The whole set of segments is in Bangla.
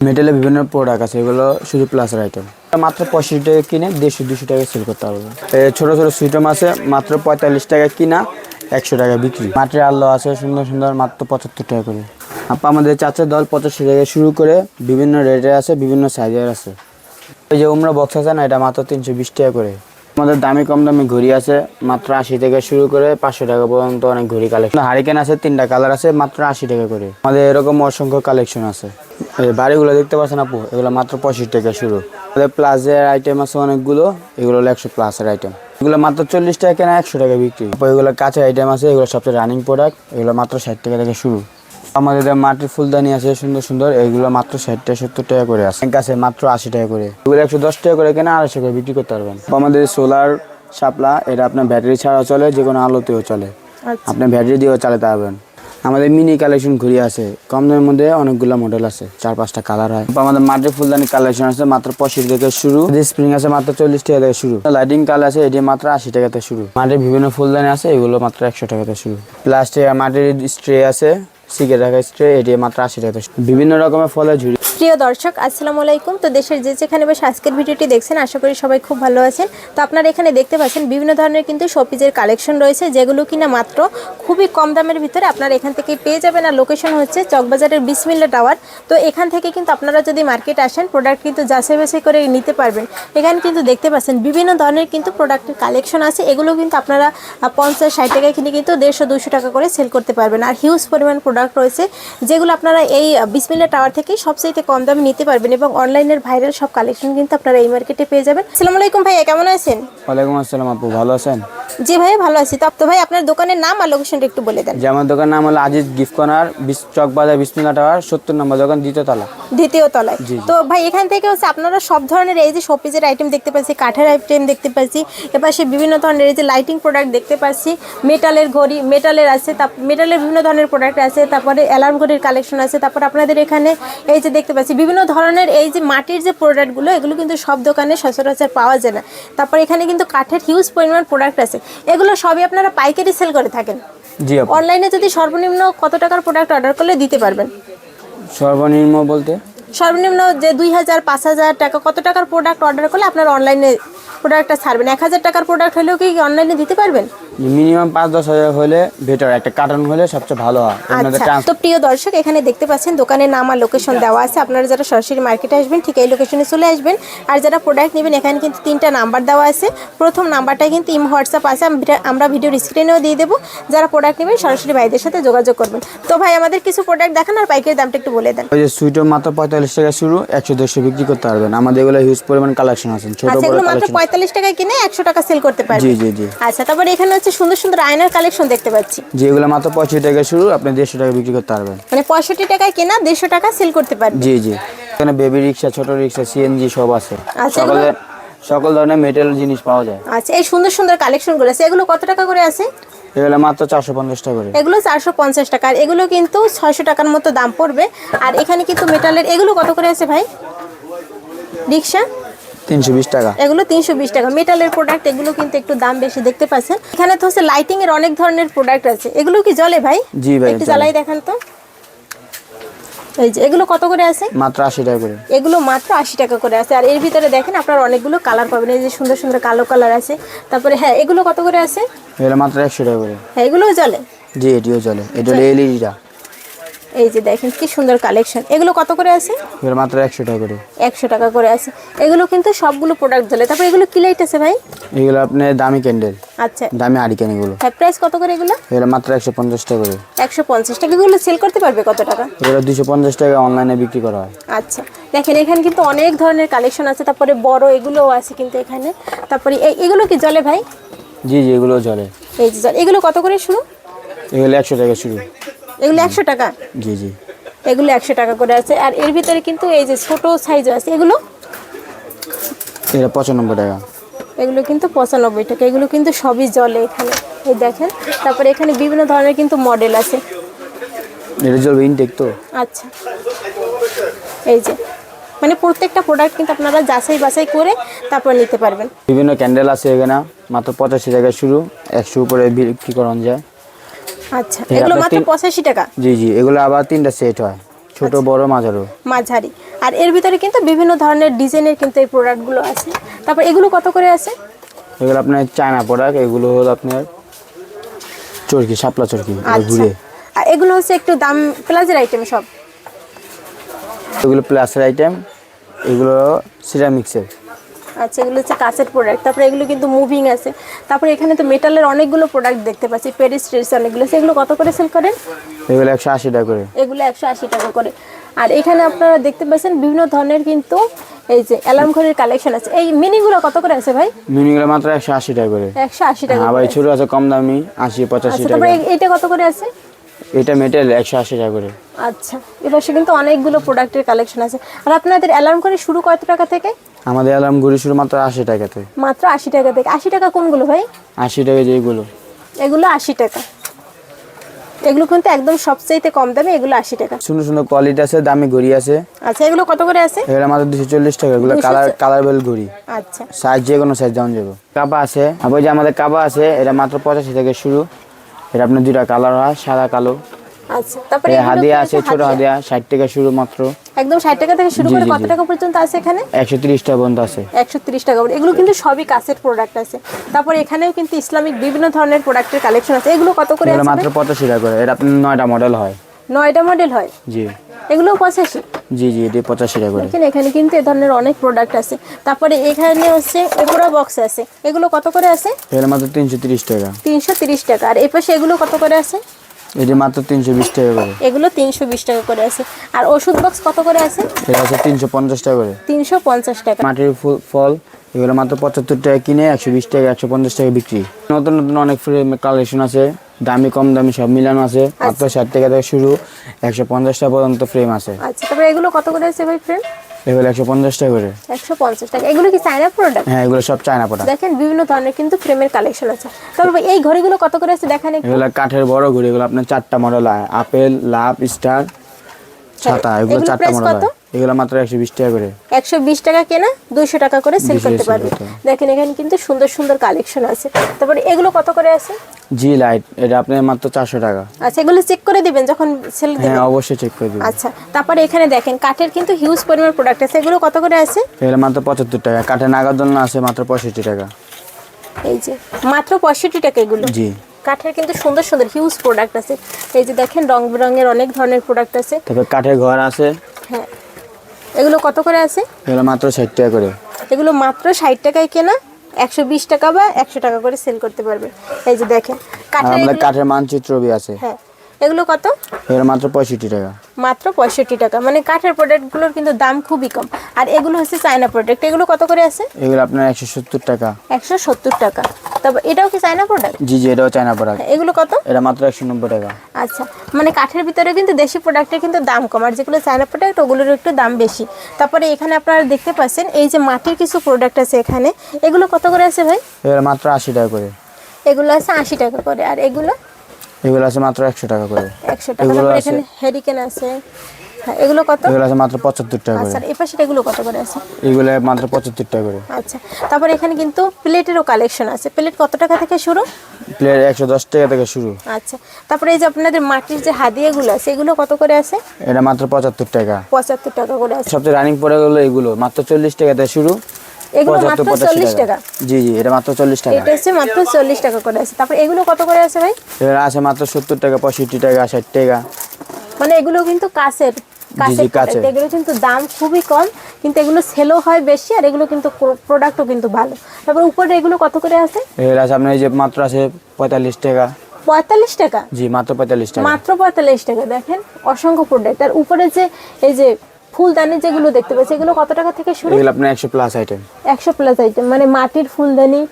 মেটালের বিভিন্ন প্রোডাক্ট আছে, এগুলো শুধু প্লাসের আইটেম। মাত্র 65 টাকা কিনে 150-200 টাকা সেল করতে পারবে। ছোট ছোট সুইটম আছে মাত্র 45 টাকা কিনা 100 টাকা বিক্রি। মাটির আলো আছে সুন্দর সুন্দর মাত্র 75 টাকা করে। আমাদের চাচার দল 85 টাকা শুরু করে বিভিন্ন রেটের আছে, বিভিন্ন সাইজের আছে। এই যে উমরা বক্স আছে না, এটা মাত্র 320 টাকা করে। আমাদের দামি কম দামি ঘড়ি আছে মাত্র 80 থেকে শুরু করে 500 টাকা পর্যন্ত অনেক ঘড়ি কালেকশন। হারিকেন আছে 3টা কালার আছে মাত্র 80 টাকা করে। আমাদের এরকম অসংখ্য কালেকশন আছে। এই বাড়িগুলো দেখতে পাচ্ছেন আপু, এগুলো মাত্র 65 টাকা শুরু। আমাদের প্লাসের আইটেম আছে অনেকগুলো, এগুলো হলো 100 প্লাসের আইটেম। এগুলো মাত্র 40 টাকা কেনা 100 টাকা বিক্রি। এগুলো কাঁচা আইটেম আছে, এগুলো সবচেয়ে রানিং প্রোডাক্ট, এগুলো মাত্র 60 টাকা থেকে শুরু। আমাদের মাটির ফুলদানি আছে সুন্দর সুন্দর, এইগুলো মাত্র 60-70 টাকা করে আছে। আছে মাত্র 80 টাকা করে। এগুলো 110 টাকা করে কেনা 250 টাকা বিক্রি করতে পারবেন। আমাদের সোলার শাপলা, এটা আপনার ব্যাটারি ছাড়াও চলে, যে কোনো আলোতেও চলে, আপনি ব্যাটারি দিয়েও চালাতে পারবেন। আমাদের মিনি কালেকশন ঘুরি আছে, কম দামের মধ্যে অনেকগুলো মডেল আছে, 4-5টা কালার হয়। আমাদের মাটির ফুলদানি কালেকশন আছে মাত্র 85 থেকে শুরু। স্প্রিং আছে মাত্র 40 টাকা থেকে শুরু। লাইটিং কালার আছে, এটি মাত্র 80 টাকা থেকে শুরু। মাটির বিভিন্ন ফুলদানি আছে, এগুলো মাত্র 100 টাকা থেকে শুরু। প্লাস্টিক মাটির স্ট্রে আছে, সিগারেট রাখার স্ট্রে, এটি মাত্র 80 টাকা থেকে শুরু। বিভিন্ন রকমের ফলের ঝুড়ি। প্রিয় দর্শক আসসালামু আলাইকুম। তো দেশের যেখানে বেশ আজকের ভিডিওটি দেখছেন, আশা করি সবাই খুব ভালো আছেন। তো আপনারা এখানে দেখতে পাচ্ছেন বিভিন্ন ধরনের কিন্তু শোপিজের কালেকশন রয়েছে, যেগুলো কিনা মাত্র খুবই কম দামের ভিতরে আপনারা এখান থেকে পেয়ে যাবেন। আর লোকেশন হচ্ছে চকবাজারের বিসমিল্লা টাওয়ার। তো এখান থেকে কিন্তু আপনারা যদি মার্কেট আসেন, প্রোডাক্ট কিন্তু যাচাই বাছাই করে নিতে পারবেন। এখানে কিন্তু দেখতে পাচ্ছেন বিভিন্ন ধরনের কিন্তু প্রোডাক্টের কালেকশন আছে, এগুলো কিন্তু আপনারা 50-60 টাকা কিনে কিন্তু 150-200 টাকা করে সেল করতে পারবেন। আর হিউজ পরিমাণ প্রোডাক্ট রয়েছে, যেগুলো আপনারা এই বিসমিল্লা টাওয়ার থেকে সবচাইতে কম দামে নিতে পারবেন। এবং অনলাইনের ভাইরাল সব কালেকশন কিন্তু আপনারা এই মার্কেটে পেয়ে যাবেন। আসসালামু আলাইকুম ভাইয়া, কেমন আছেন? ওয়ালাইকুম আসসালাম আপু, ভালো আছেন? জি ভাইয়া ভালো আছি। তো ভাই আপনার দোকানের নাম আর লোকেশনটা একটু বলে দেন। যে আমার দোকানের নাম হলো আজিজ গিফট কর্নার, চকবাজার বিসমিল্লা টাওয়ার 70 নম্বর দোকান, দ্বিতীয় তলায়। তো ভাই এখান থেকে হচ্ছে আপনারা সব ধরনের এই যে শোপিজের আইটেম দেখতে পাচ্ছি, কাঠের আইটেম দেখতে পাচ্ছি, এবার সে বিভিন্ন ধরনের এই যে লাইটিং প্রোডাক্ট দেখতে পাচ্ছি, মেটালের ঘড়ি, মেটালের আছে, মেটালের বিভিন্ন ধরনের প্রোডাক্ট আছে, তারপরে অ্যালার্ম ঘড়ির কালেকশন আছে। তারপর আপনাদের এখানে এই যে দেখতে পাচ্ছি বিভিন্ন ধরনের এই যে মাটির যে প্রোডাক্টগুলো, এগুলো কিন্তু সব দোকানে সচরাচর পাওয়া যায় না। তারপর এখানে কিন্তু কাঠের হিউজ পরিমাণ প্রোডাক্ট আছে, এগুলো সবই আপনারা পাইকারি সেল করে থাকেন। জি আপু। অনলাইনে যদি সর্বনিম্ন কত টাকার প্রোডাক্ট অর্ডার করলে দিতে পারবেন? সর্বনিম্ন বলতে সর্বনিম্ন যে 2000-5000 টাকা, কত টাকার প্রোডাক্ট অর্ডার করলে আপনার অনলাইনে প্রোডাক্টটা ছাড়বেন? 1000 টাকার প্রোডাক্ট হলেও কি অনলাইনে দিতে পারবেন? মিনিমাম 5-10 হাজার হলে বেটার, একটা কার্টন হলে সবচেয়ে ভালো হয়। আচ্ছা, তো প্রিয় দর্শক এখানে দেখতে পাচ্ছেন দোকানের নাম আর লোকেশন দেওয়া আছে। আপনারা যারা সরাসরি মার্কেটে আসবেন ঠিক এই লোকেশনে চলে আসবেন। আর যারা প্রোডাক্ট নেবেন, এখানে কিন্তু 3টা নাম্বার দেওয়া আছে। প্রথম নাম্বারটা কিন্তু ইমো হোয়াটসঅ্যাপ আছে, আমরা ভিডিওর স্ক্রিনেও দিয়ে দেবো। যারা প্রোডাক্ট নেবেন সরাসরি ভাইদের সাথে যোগাযোগ করবেন। তো ভাই আমাদের কিছু প্রোডাক্ট দেখান আর পাইকারি দামটা একটু বলে দেন। ওই যে সুইটও মাত্র 45 টাকা শুরু, 100-150 বিক্রি করতে পারবেন। আমাদের এগুলো হিউজ পরিমাণ কালেকশন আছে, ছোট বড় এগুলো মাত্র কালেকশন। 45 টাকায় কিনে 100 টাকা সেল করতে পারবেন। জি জি জি। আচ্ছা, তারপরে এখানে হচ্ছে সুন্দর সুন্দর আয়নার কালেকশন দেখতে পাচ্ছি, যেগুলো মাত্র 65 টাকা শুরু, আপনি 150 টাকা বিক্রি করতে পারবেন। মানে 65 টাকায় কেনা 150 টাকা সেল করতে পারবেন। জি জি। এখানে বেবি রিক্সা, ছোট রিক্সা, সিএনজি সব আছে। আচ্ছা, সকল ধরনের মেটাল জিনিস পাওয়া যায়। আচ্ছা, এই সুন্দর সুন্দর কালেকশনগুলো আছে, এগুলো কত টাকা করে আছে? এগুলো মাত্র 450 টাকা করে। এগুলো 450 টাকা, আর এগুলো কিন্তু 600 টাকার মতো দাম পড়বে। আর এখানে কিন্তু মেটালের এগুলো কত করে আছে ভাই? রিক্সা 320 টাকা। এগুলো 320 টাকা। মেটালের প্রোডাক্ট এগুলো কিন্তু একটু দাম বেশি দেখতে পাচ্ছেন। এখানে তো হচ্ছে লাইটিং এর অনেক ধরনের প্রোডাক্ট আছে, এগুলো কি জ্বলে ভাই? জি ভাই, একটু জ্বালাই দেখান তো। এই যে এগুলো কত করে আছে? মাত্র 80 টাকা করে। এগুলো মাত্র 80 টাকা করে আছে। আর এর ভিতরে দেখেন আপনারা অনেকগুলো কালার পাবেন, এই যে সুন্দর সুন্দর কালো কালার আছে। তারপরে হ্যাঁ, এগুলো কত করে আছে? এগুলো মাত্র 100 টাকা করে। হ্যাঁ, এগুলোও জ্বলে। জি, এটিও চলে। এটা হলো এলইডিটা। এই যে দেখেন কি সুন্দর কালেকশন, এগুলো কত করে আছে? এগুলো মাত্র 100 টাকা করে। 100 টাকা করে আছে। এগুলো কিন্তু সবগুলো প্রোডাক্ট জ্বলে। তারপর এগুলো কি লাইট আছে ভাই? এগুলো আপনি দামি ক্যান্ডেল। আচ্ছা, দামি আরিকেন এগুলো। হ্যাঁ, প্রাইস কত করে এগুলো? এগুলো মাত্র 150 টাকা করে। 150 টাকা। এগুলো সেল করতে পারবে কত টাকা? এগুলো 250 টাকা অনলাইনে বিক্রি করা হয়। আচ্ছা, দেখেন এখানে কিন্তু অনেক ধরনের কালেকশন আছে। তারপরে বড় এগুলোও আছে কিন্তু এখানে। তারপরে এগুলো কি জ্বলে ভাই? জি জি, এগুলো চলে। এই যে এগুলো কত করে শুরু? এগুলো 100 টাকা শুরু। এগুলো 100 টাকা? জি জি। এগুলো 100 টাকা করে আছে। আর এর ভিতরে কিন্তু এই যে ছোট সাইজও আছে, এগুলো এগুলো 95 টাকা। এগুলো কিন্তু 95 টাকা। এগুলো কিন্তু সবই জ্বলে এখানে, এই দেখেন। তারপরে এখানে বিভিন্ন ধরনের কিন্তু মডেল আছে। এটা জ্বলবে ইনটেক তো। আচ্ছা, এই যে মানে প্রত্যেকটা প্রোডাক্ট কিন্তু আপনারা যাচাই বাছাই করে তারপর নিতে পারবেন। বিভিন্ন ক্যান্ডেল আছে এখানে, মাত্র 85 টাকা শুরু, 100 উপরে বিক্রি করা যায়। আচ্ছা, এগুলো মাত্র 85 টাকা? জি জি। এগুলো আবার 3টা সেট হয়, ছোট বড় মাঝারো। মাঝারি। আর এর ভিতরে কিন্তু বিভিন্ন ধরনের ডিজাইনের কিন্তু এই প্রোডাক্টগুলো আছে। তারপর এগুলো কত করে আছে? এগুলো আপনার চায়না প্রোডাক্ট, এগুলো হলো আপনার চরকি, শাপলা চরকি আচ্ছা। ঘুরে। আর এগুলো হচ্ছে একটু দাম প্লাজের আইটেম সব। এগুলো প্লাসের আইটেম, এগুলো সিরামিক্সের। আচ্ছা, এগুলো হচ্ছে কাঁচের প্রোডাক্ট। তারপরে এগুলো কিন্তু মুভিং আছে। তারপরে এখানে তো মেটালের অনেকগুলো প্রোডাক্ট দেখতে পাচ্ছি, প্যারিস ট্রেস অনেকগুলো। সেগুলো কত করে সেল করেন? এগুলো 180 টাকা করে। এগুলো 180 টাকা করে। আর এখানে আপনারা দেখতে পাচ্ছেন বিভিন্ন ধরনের কিন্তু এই যে অ্যালার্ম ঘড়ির কালেকশন আছে। এই মিনিগুলো কত করে আছে ভাই? মিনিগুলো মাত্র 180 টাকা করে। 180 টাকা। হ্যাঁ ভাই, ছোট আছে কম দামি 80-85 আচ্ছা, টাকা। তারপরে এটা কত করে আছে? এটা মেটেল 180 টাকা করে। আচ্ছা, এপাশে কিন্তু অনেকগুলো প্রোডাক্টের কালেকশন আছে। আর আপনাদের অ্যালার্ম ঘড়ি শুরু কত টাকা থেকে? আমাদের অ্যালার্ম ঘড়ি শুরু মাত্র 80 টাকাতে। মাত্র 80 টাকা থেকে। 80 টাকা কোনগুলো ভাই? 80 টাকা যেগুলো, এগুলো 80 টাকা। এগুলো কিন্তু একদম সবচেয়ে কম দামে, এগুলো 80 টাকা। সুন্দর সুন্দর কোয়ালিটি আছে, দামি ঘড়ি আছে। আচ্ছা, এগুলো কত করে আছে? এগুলো মাত্র 240 টাকা। এগুলো কালার বেল ঘড়ি। আচ্ছা, সাইজ যে কোনো সাইজ যেমন যাবো। কাবা আছে, আবার যে আমাদের কাবা আছে, এটা মাত্র 85 থেকে শুরু। এটা আপনার দুইটা কালার হয়, সাদা কালো। আচ্ছা, তারপরে হাদিয়া আছে, ছোট হাদিয়া 60 টাকা শুরু মাত্র। একদম 60 টাকা থেকে শুরু জি, করে জি, কত জি। টাকা পর্যন্ত আছে এখানে? 130 টাকা পর্যন্ত আছে। 130 টাকা করে। এগুলো কিন্তু সবই কাছের প্রোডাক্ট আছে। তারপরে এখানেও কিন্তু ইসলামিক বিভিন্ন ধরনের প্রোডাক্টের কালেকশন আছে। এগুলো কত করে এগুলো আছে? মাত্র 85 টাকা করে। এটা আপনার 9টা মডেল হয়। 9টা মডেল হয়। জি এগুলো 85। জি জি, এটা 85 টাকা করে। দেখেন এখানে কিন্তু এই ধরনের অনেক প্রোডাক্ট আছে। তারপরে এখানে হচ্ছে ওপরা বক্স আছে। এগুলো কত করে আছে? এগুলো মাত্র 330 টাকা। 330 টাকা। আর এই পাশে এগুলো কত করে আছে? এটা মাত্র 320 টাকা করে। এগুলো 320 টাকা করে আছে। আর ওষুধ বক্স কত করে আছে? এটা আছে 350 টাকা করে। 350 টাকা। মাটির ফল, এগুলো মাত্র 75 টাকা কিনে 120 টাকা 150 টাকা বিক্রি। নতুন নতুন অনেক ফ্রেম কালেকশন আছে, দামি কম দামি সব মিলানো আছে। মাত্র 60 টাকা থেকে শুরু, 150 টাকা পর্যন্ত ফ্রেম আছে। আচ্ছা, তারপরে এগুলো কত করে আছে ভাই ফ্রেন্ড? এগুলো 150 টাকা করে। 150 টাকা। এগুলো কি চায়না প্রোডাক্ট? হ্যাঁ, এগুলো সব চায়না প্রোডাক্ট। দেখেন বিভিন্ন ধরনের কিন্তু ফ্রেমের কালেকশন আছে। তারপর ভাই এই ঘড়িগুলো কত করে আছে দেখেন একটু। এগুলো কাঠের বড় ঘড়ি, এগুলো আপনার 4টা মডেল হয়, আপেল, লাভ, স্টার, ছাতা। এগুলো এগুলো 4টা প্রাইস মডেল কত? হয়। এগুলো মাত্র 120 টাকা করে। 120 টাকা কেনা, 200 টাকা করে সেল 200 করতে sell পারবে। করতে হবে। দেখেন এখানে কিন্তু সুন্দর সুন্দর কালেকশন আছে। তারপরে এগুলো কত করে আছে? জি লাইট, এটা আপনার মাত্র 400 টাকা। আচ্ছা, এগুলো চেক করে দিবেন যখন সেল দিবেন? হ্যাঁ, অবশ্যই চেক করে দিবেন। আচ্ছা, তারপরে এখানে দেখেন কাঠের কিন্তু হিউজ পরিমাণ প্রোডাক্ট আছে। এগুলো কত করে আছে? এগুলো মাত্র 75 টাকা। কাঠের নাগারদোলনা আছে মাত্র 65 টাকা। এই যে মাত্র 65 টাকা এগুলো। জি। কাঠের কিন্তু সুন্দর সুন্দর হিউজ প্রোডাক্ট আছে। এই যে দেখেন রং বেরঙের অনেক ধরনের প্রোডাক্ট আছে। তারপর কাঠের ঘর আছে, হ্যাঁ, এগুলো কত করে আছে? এগুলো মাত্র 60 টাকা করে। এগুলো মাত্র 60 টাকায় কেনা, 120 টাকা বা 100 টাকা করে সেল করতে পারবে। এই যে দেখেন আর কাঠের আমাদের এগুলো- কাঠের মানচিত্র বি আছে, হ্যাঁ, এগুলো কত? এগুলো মাত্র 65 টাকা। মাত্র 65 টাকা। মানে কাঠের প্রোডাক্টগুলোর কিন্তু দাম খুবই কম। আর এগুলো হচ্ছে চায়না প্রোডাক্ট। এগুলো কত করে আছে? এগুলো আপনার 170 টাকা। 170 টাকা। তারপর এটাও কি চায়না প্রোডাক্ট? জি জি, এটাও চায়না প্রোডাক্ট। এগুলো কত? এটা মাত্র 190 টাকা। আচ্ছা, মানে কাঠের ভিতরে কিন্তু দেশি প্রোডাক্টের কিন্তু দাম কম, আর যেগুলো চায়না প্রোডাক্ট ওগুলোর একটু দাম বেশি। তারপরে এখানে আপনারা দেখতে পাচ্ছেন এই যে মাটির কিছু প্রোডাক্ট আছে এখানে। এগুলো কত করে আছে ভাই? এগুলো মাত্র 80 টাকা করে। এগুলো আছে 80 টাকা করে। আর এগুলো এগুলো আছে মাত্র 100 টাকা করে। 100 টাকা। এগুলো তারপরে আছে, এখানে হেরিকেন আছে। হ্যাঁ, এগুলো কত? এগুলো আছে মাত্র 75 টাকা করে। আচ্ছা, এই পাশে এগুলো কত করে আছে? এগুলো মাত্র 75 টাকা করে। আচ্ছা, তারপরে এখানে কিন্তু প্লেটেরও কালেকশন আছে। প্লেট কত টাকা থেকে শুরু? প্লেট 110 টাকা থেকে শুরু। আচ্ছা, তারপরে এই যে আপনাদের মাটির যে হাদিয়াগুলো আছে এগুলো কত করে আছে? এটা মাত্র 75 টাকা। 75 টাকা করে আছে। সবচেয়ে রানিং পড়ে গেলো এগুলো, মাত্র 40 টাকা থেকে শুরু। এগুলো মাত্র 40 টাকা। জি জি, এটা মাত্র 40 টাকা। এটা হচ্ছে মাত্র 40 টাকা করে আছে। তারপর এগুলো কত করে আছে ভাই? এগুলো আছে মাত্র 70 টাকা, 65 টাকা, 60 টাকা। মানে এগুলো কিন্তু কাছের জি, কাঁচের। এগুলো কিন্তু দাম খুবই কম, কিন্তু এগুলো সেলও হয় বেশি, আর এগুলো কিন্তু প্রোডাক্টও কিন্তু ভালো। তারপর উপরে এগুলো কত করে আছে? এগুলো আছে আপনার এই যে মাত্র আছে 45 টাকা। 45 টাকা। জি, মাত্র 45 টাকা। মাত্র 45 টাকা। দেখেন অসংখ্য প্রোডাক্ট। আর উপরে যে এই যে ফুলদানি যেগুলো দেখতে পাচ্ছি এগুলো কত টাকা থেকে শুরু? এগুলো আপনার 100 প্লাস আইটেম। 100 প্লাস আইটেম, মানে মাটির ফুলদানি।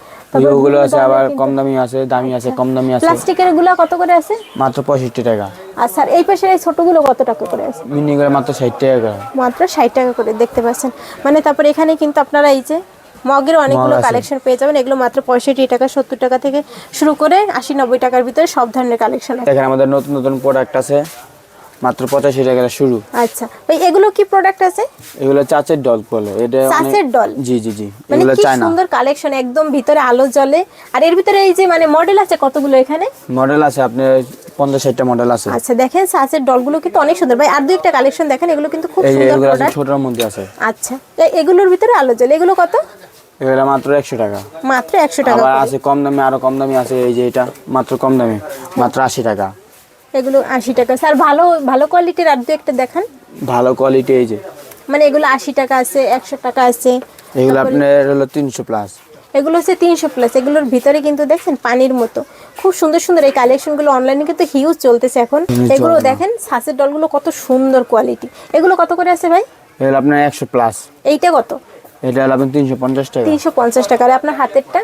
এগুলো আছে আবার কম দামি আছে, দামি আছে, কম দামি আছে। প্লাস্টিকের গুলা কত করে আছে? মাত্র 65 টাকা। আর স্যার এই পাশের এই ছোটগুলো কত টাকা করে আছে? মিনি করে মাত্র 60 টাকা করে। মাত্র 60 টাকা করে দেখতে পাচ্ছেন। মানে তারপর এখানে কিন্তু আপনারা এই যে মগের অনেকগুলো মগ আছে। কালেকশন পেয়ে যাবেন। এগুলো মাত্র 65 টাকা, 70 টাকা থেকে শুরু করে 80-90 টাকার ভিতরে সব ধরনের কালেকশন আছে। দেখেন আমাদের নতুন নতুন প্রোডাক্ট আছে, মাত্র 85 টাকা শুরু। আচ্ছা ভাই এগুলো কি প্রোডাক্ট আছে? এগুলো চাচের ডল বলে, এটা চাচের ডল। জি জি জি, মানে এগুলো কি চায়না। সুন্দর কালেকশন, একদম ভিতরে আলো জ্বলে। আর এর ভিতরে এই যে মানে মডেল আছে কতগুলো এখানে? মডেল আছে আপনার 50-60টা মডেল আছে। আচ্ছা দেখেন চাচের ডলগুলো কিন্তু অনেক সুন্দর ভাই। আর দুই একটা কালেকশন দেখেন, এগুলো কিন্তু খুব এই যে সুন্দর এগুলো আছে প্রোডাক্ট। ছোটর মধ্যে আছে। আচ্ছা এগুলোর ভিতরে আলো জ্বলে, এগুলো কত? এগুলো মাত্র 100 টাকা। মাত্র 100 টাকা আবার করে। আছে কম দামে, আরো কম দামি আছে। এই যে এটা মাত্র কম দামে, মাত্র 80 টাকা। এগুলো 80 টাকা। স্যার ভালো ভালো কোয়ালিটির আর দু একটা দেখান। ভালো কোয়ালিটি এই যে, মানে এগুলো 80 টাকা আছে, 100 টাকা আছে। এগুলো আপনার হলো 300 প্লাস। এগুলো হচ্ছে 300 প্লাস। এগুলোর ভিতরে কিন্তু দেখছেন পানির মতো খুব সুন্দর সুন্দর এই কালেকশনগুলো অনলাইনে কিন্তু হিউজ চলতেছে এখন। এগুলো দেখেন ছাঁচের ডলগুলো কত সুন্দর কোয়ালিটি। এগুলো কত করে আছে ভাই? এগুলো আপনার 100 প্লাস। এইটা কত? এটা হলো আপনার 350 টাকা। 350 টাকা। আর আপনার হাতেরটা?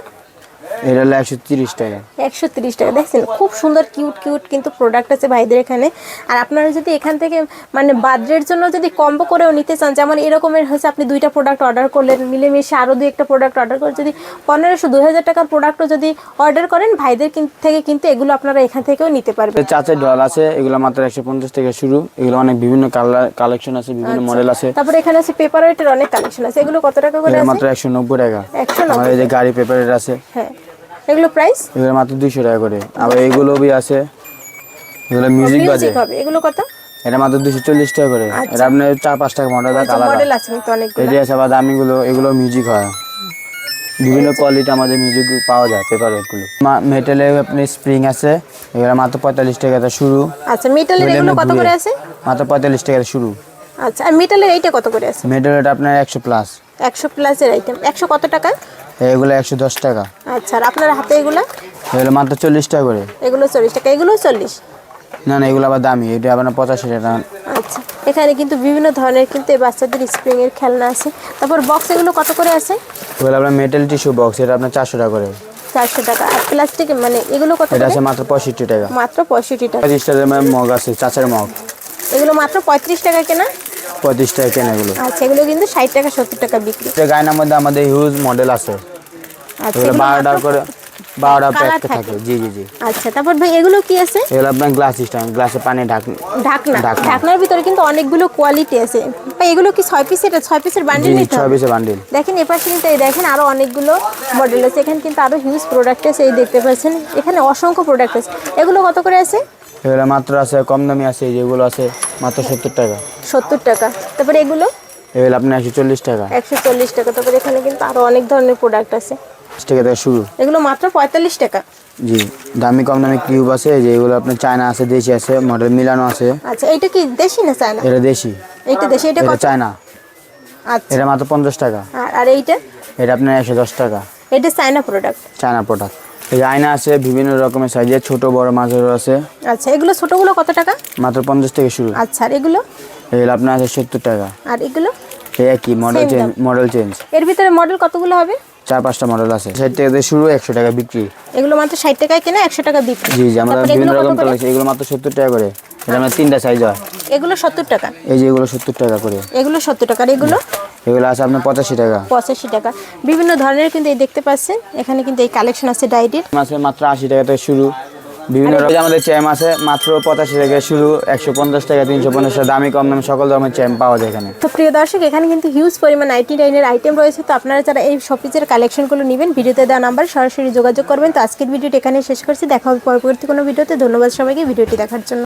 এটা হলো 130 টাকা। 130 টাকা। দেখছেন খুব সুন্দর কিউট কিউট কিন্তু প্রোডাক্ট আছে ভাইদের এখানে। আর আপনারা যদি এখান থেকে মানে বার্থডের জন্য যদি কম্বো করেও নিতে চান, যেমন এরকমের হচ্ছে আপনি দুইটা প্রোডাক্ট অর্ডার করলেন, মিলেমিশে আরও দুই একটা প্রোডাক্ট অর্ডার করে যদি 1500-2000 টাকার প্রোডাক্টও যদি অর্ডার করেন ভাইদের থেকে কিন্তু এগুলো আপনারা এখান থেকেও নিতে পারবেন। চাচের ডল আছে, এগুলো মাত্র 150 থেকে শুরু। এগুলো অনেক বিভিন্ন কালেকশন আছে, বিভিন্ন মডেল আছে। তারপরে এখানে আছে পেপার ওয়েটের অনেক কালেকশন আছে। এগুলো কত টাকা করে এগুলো আছে? মাত্র 190 টাকা। 190 আমাদের এই যে গাড়ি পেপার ওয়েট আছে, হ্যাঁ এগুলো প্রাইস? এগুলো মাত্র 200 টাকা করে। আবার এগুলো বি আছে, এগুলো মিউজিক বাজে, মিউজিক হবে। এগুলো কত? এটা মাত্র 240 টাকা করে। এটা আপনার 4-5 টাকা মডেল আলাদা। মডেল আছে কিন্তু অনেকগুলো। এটি আছে আবার দামিগুলো, এগুলো মিউজিক হয়। বিভিন্ন কোয়ালিটি আমাদের মিউজিক পাওয়া যায় পেপার ওয়েটগুলো। মেটালে আপনি স্প্রিং আছে, এগুলো মাত্র 45 টাকা থেকে শুরু। আচ্ছা মেটালের এগুলো কত করে আছে? মাত্র 45 টাকা থেকে শুরু। আচ্ছা আর মেটালের এইটা কত করে আছে? মেটালের আপনার 100 প্লাস। 100 প্লাসের আইটেম। 100 কত টাকা? এগুলো 110 টাকা। আচ্ছা আর আপনার হাতে এগুলো? এগুলো মাত্র 40 টাকা করে। এগুলো 40 টাকা। এগুলো 40? না না, এগুলো আবার দামি, এটা আপনার 85 টাকা। আচ্ছা এখানে কিন্তু বিভিন্ন ধরনের কিন্তু এই বাচ্চাদের স্প্রিং এর খেলনা আছে। তারপর বক্স এগুলো কত করে আছে? এগুলো আপনার মেটাল টিস্যু বক্স, এটা আপনার 400 টাকা করে। 400 টাকা। আর প্লাস্টিক মানে এগুলো কত এটা করে? আছে মাত্র 65 টাকা। মাত্র 65 টাকা। 35 টাকা মগ আছে, চাচার মগ। এগুলো মাত্র 35 টাকা কেনা? 35 টাকা কেনা এগুলো। আচ্ছা এগুলো কিন্তু 60 টাকা 70 টাকা বিক্রি। এটা গায়নার মধ্যে আমাদের হিউজ মডেল আছে। আচ্ছা এগুলো এগুলো 12টা মাত্র করে, 12টা কালার প্যাক থাকে। থাকে। জি জি জি। আচ্ছা তারপর ভাই এগুলো কি আছে? এগুলো আপনার গ্লাস স্ট্যান্ড, গ্লাসে পানি ঢাকনা। ঢাকনা। ঢাকনার ভিতরে কিন্তু অনেকগুলো কোয়ালিটি আছে ভাই। এগুলো কি 6 পিসের? 6 পিসের বান্ডিল জি, নিতে 6 হবে? পিসের বান্ডিল। দেখেন এপাশে কিন্তু এই দেখেন আরো অনেকগুলো মডেল আছে। এখানে কিন্তু আরো হিউজ প্রোডাক্ট আছে, এই দেখতে পাচ্ছেন এখানে অসংখ্য প্রোডাক্ট আছে। এগুলো কত করে আছে? এগুলো মাত্র আছে কম দামি আছে, যেগুলো আছে মাত্র 70 টাকা। 70 টাকা। তারপরে এগুলো? এগুলো আপনার 140 টাকা। 140 টাকা। তারপরে এখানে কিন্তু আরো অনেক ধরনের প্রোডাক্ট আছে। 30 টাকা থেকে শুরু। এগুলো মাত্র 45 টাকা। জি, দামি কম দামি কিউব আছে, যেগুলো আপনার চায়না আছে, দেশি আছে, মডেল মিলানো আছে। আচ্ছা এইটা কি দেশি না চায়না? এটা দেশি। এইটা দেশি। এটা এটা কত? চায়না। আচ্ছা এটা মাত্র 50 টাকা। আর এইটা? এটা আপনার 110 টাকা। এটা চায়না প্রোডাক্ট। China product. এই যে আয়না আছে বিভিন্ন রকমের সাইজের, ছোট বড় মাঝারি আছে। আচ্ছা এগুলো ছোটগুলো কত টাকা? মাত্র 50 থেকে শুরু। আচ্ছা আর এগুলো? এগুলো আপনার আছে 70 টাকা। আর এগুলো? এই একই মডেল Same চেঞ্জ, দাম। Model change. এর ভিতরে মডেল কতগুলো হবে? 4-5টা মডেল আছে। 60 টাকা থেকে শুরু, 100 টাকা বিক্রি। এগুলো মাত্র 60 টাকায় কেনা, 100 টাকা বিক্রি। জি জি, আমাদের তারপরে বিভিন্ন এগুলো কত রকম করে? কালেকশন। এগুলো মাত্র 70 টাকা করে। এটা আমরা 3টা সাইজ হয়। এগুলো 70 টাকা। এই যে এগুলো 70 টাকা করে। এগুলো 70 টাকা। আর এগুলো? এগুলো আছে আপনার 85 টাকা। 85 টাকা। বিভিন্ন ধরনের কিন্তু এই দেখতে পাচ্ছেন এখানে কিন্তু এই কালেকশন আছে ডাইরির। মাছে মাত্র 80 টাকা থেকে শুরু। বিভিন্ন রকম আমাদের চ্যাম আছে মাত্র 85 টাকা শুরু, 150 টাকা, 350 টাকা, দামি কম দামি সকল ধরনের চ্যাম পাওয়া যায় এখানে। তো প্রিয় দর্শক এখানে কিন্তু হিউজ পরিমাণ 99 আইটেম রয়েছে। তো আপনারা যারা এই শপিজের কালেকশনগুলো নেবেন ভিডিওতে দেওয়া নাম্বার সরাসরি যোগাযোগ করবেন। তো আজকের ভিডিওটি এখানে শেষ করছি। দেখা হবে পরবর্তী কোনো ভিডিওতে। ধন্যবাদ সবাইকে ভিডিওটি দেখার জন্য।